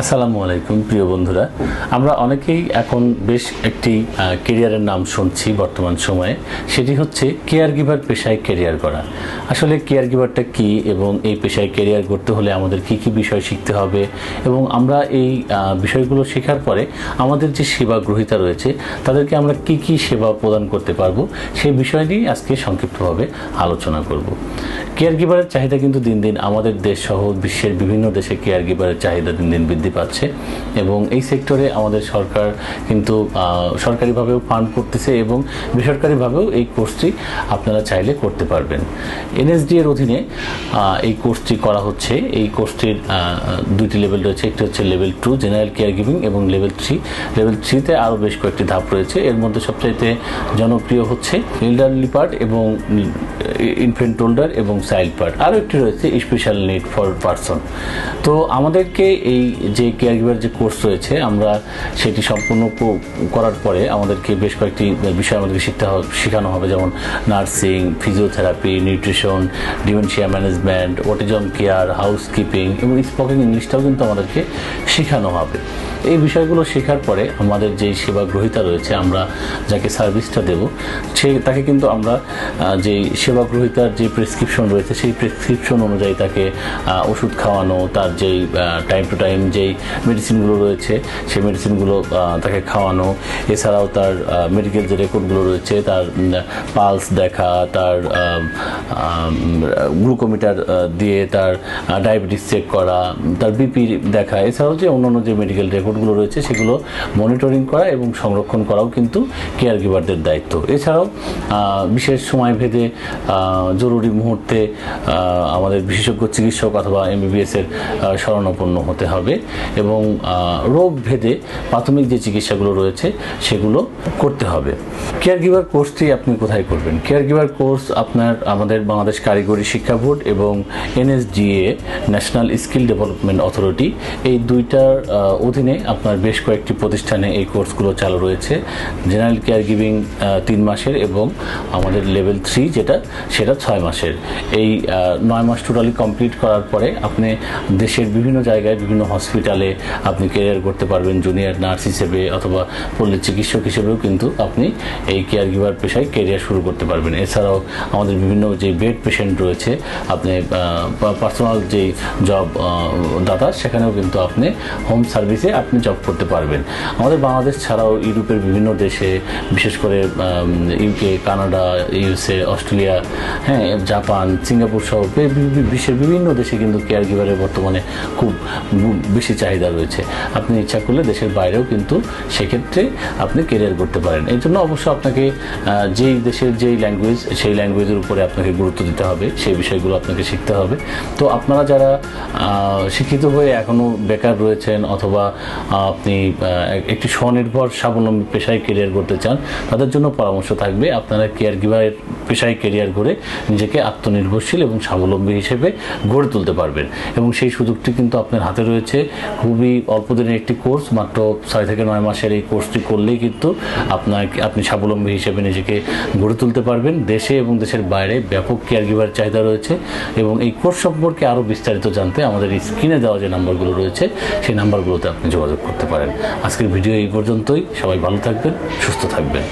আসসালামু আলাইকুম প্রিয় বন্ধুরা, আমরা অনেকেই এখন বেশ একটি ক্যারিয়ারের নাম শুনছি বর্তমান সময়ে। সেটি হচ্ছে কেয়ার গিভার পেশায় ক্যারিয়ার করা। আসলে কেয়ার গিভারটা কী এবং এই পেশায় ক্যারিয়ার করতে হলে আমাদের কি কি বিষয় শিখতে হবে এবং আমরা এই বিষয়গুলো শেখার পরে আমাদের যে সেবা গ্রহীতা রয়েছে তাদেরকে আমরা কি কি সেবা প্রদান করতে পারবো সেই বিষয় নিয়ে আজকে সংক্ষিপ্তভাবে আলোচনা করব। কেয়ার গিভারের চাহিদা কিন্তু দিন দিন আমাদের দেশ সহ বিশ্বের বিভিন্ন দেশে কেয়ার গিভারের চাহিদা দিন দিন বৃদ্ধি পাচ্ছে এবং এই সেক্টরে আমাদের সরকার কিন্তু সরকারিভাবেও ফান্ড করতেছে এবং বেসরকারিভাবেও এই কোর্সটি আপনারা চাইলে করতে পারবেন। এনএসডি এর অধীনে এই কোর্সটি করা হচ্ছে। এই কোর্সটির দুইটি লেভেল রয়েছে, একটি হচ্ছে লেভেল 2 জেনারেল কেয়ার গিভিং এবং লেভেল 3। লেভেল 3-তে আরও বেশ কয়েকটি ধাপ রয়েছে। এর মধ্যে সবচাইতে জনপ্রিয় হচ্ছে এল্ডারলি পার্ট এবং ইনফেন্ট হোল্ডার এবং চাইল্ড পার্ট। আরও একটি রয়েছে স্পেশাল নিড ফর পারসন। তো আমাদেরকে এই যে কেয়ার গিভার যে কোর্স রয়েছে আমরা সেটি সম্পূর্ণ করার পরে আমাদেরকে বেশ কয়েকটি বিষয় আমাদেরকে শেখানো হবে, যেমন nursing, physiotherapy, nutrition, dementia management, autism care, housekeeping এবং স্পোকেন ইংলিশটাও কিন্তু আমাদেরকে শেখানো হবে। এই বিষয়গুলো শেখার পরে আমাদের যেই সেবা গ্রহীতা রয়েছে, আমরা যাকে সার্ভিসটা দেব তাকে কিন্তু আমরা যেই সেবা গ্রহীতার যে প্রেসক্রিপশন রয়েছে সেই প্রেসক্রিপশন অনুযায়ী তাকে ওষুধ খাওয়ানো, তার যেই টাইম টু টাইম যেই মেডিসিনগুলো রয়েছে সেই মেডিসিনগুলো তাকে খাওয়ানো, এছাড়াও তার মেডিকেল যে রেকর্ডগুলো রয়েছে তার পালস দেখা, তার গ্লুকোমিটার দিয়ে তার ডায়াবেটিস চেক করা, তার বিপি দেখা, এছাড়াও যে অন্যান্য যে মেডিকেল রেকর্ডগুলো রয়েছে সেগুলো মনিটরিং করা এবং সংরক্ষণ করাও কিন্তু কেয়ার গিভারদের দায়িত্ব। এছাড়াও বিশেষ সময় ভেদে জরুরি মুহূর্তে আমাদের বিশেষজ্ঞ চিকিৎসক অথবা এমবিবিএসের শরণাপন্ন হতে হবে এবং রোগ ভেদে প্রাথমিক যে চিকিৎসাগুলো রয়েছে সেগুলো করতে হবে। কেয়ার গিভার কোর্সটি আপনি কোথায় করবেন? কেয়ার গিভার কোর্স আমাদের বাংলাদেশ কারিগরি শিক্ষা বোর্ড এবং NSDA national skill development authority এই দুইটার অধীনে আপনার বেশ কয়েকটি প্রতিষ্ঠানে এই কোর্সগুলো চালু রয়েছে। জেনারেল কেয়ার গিভিং 3 মাসের এবং আমাদের লেভেল 3 সেটা 6 মাসের। এই 9 মাস টোটালি কমপ্লিট করার পরে আপনি দেশের বিভিন্ন জায়গায় বিভিন্ন হসপিটালে আপনি ক্যারিয়ার করতে পারবেন জুনিয়র নার্স হিসেবে অথবা পল্লী চিকিৎসক হিসেবেও কিন্তু আপনি এই কেয়ার গিভার পেশায় ক্যারিয়ার শুরু করতে পারবেন। এছাড়াও আমাদের বিভিন্ন যে বেড পেশেন্ট রয়েছে, আপনি পার্সোনাল যে জব দাতা সেখানেও কিন্তু আপনি হোম সার্ভিসে আপনি জব করতে পারবেন। আমাদের বাংলাদেশ ছাড়াও ইউরোপের বিভিন্ন দেশে, বিশেষ করে UK, Canada, USA, Australia, Japan, Singapore সহ বিশ্বের বিভিন্ন দেশে কিন্তু কেয়ার গিভারের বর্তমানে খুব বেশি চাহিদা রয়েছে। আপনি ইচ্ছা করলে দেশের বাইরেও কিন্তু সেক্ষেত্রে আপনি ক্যারিয়ার করতে পারেন। এই জন্য অবশ্য আপনাকে যেই দেশের যেই ল্যাঙ্গুয়েজ সেই ল্যাঙ্গুয়েজের উপরে আপনাকে গুরুত্ব দিতে হবে, সেই বিষয়গুলো আপনাকে শিখতে হবে। তো আপনারা যারা শিক্ষিত হয়ে এখনও বেকার রয়েছেন অথবা আপনি একটি স্বনির্ভর স্বাবলম্বী পেশায় ক্যারিয়ার করতে চান, তাদের জন্য পরামর্শ থাকবে আপনারা কেয়ার গিভারের পেশায় ক্যারিয়ার করে নিজেকে আত্মনির্ভরশীল এবং স্বাবলম্বী হিসেবে গড়ে তুলতে পারবেন এবং সেই সুযোগটি কিন্তু আপনার হাতে রয়েছে। খুবই অল্প দিনের একটি কোর্স, মাত্র 6 থেকে 9 মাসের এই কোর্সটি করলেই কিন্তু আপনি স্বাবলম্বী হিসেবে নিজেকে গড়ে তুলতে পারবেন। দেশে এবং দেশের বাইরে ব্যাপক কেয়ার গিভার চাহিদা রয়েছে এবং এই কোর্স সম্পর্কে আরও বিস্তারিত জানতে আমাদের স্ক্রিনে দেওয়া যে নাম্বারগুলো রয়েছে সেই নাম্বারগুলোতে আপনি যোগাযোগ করতে পারেন। আজকের ভিডিও এই পর্যন্তই। সবাই ভালো থাকবেন, সুস্থ থাকবেন।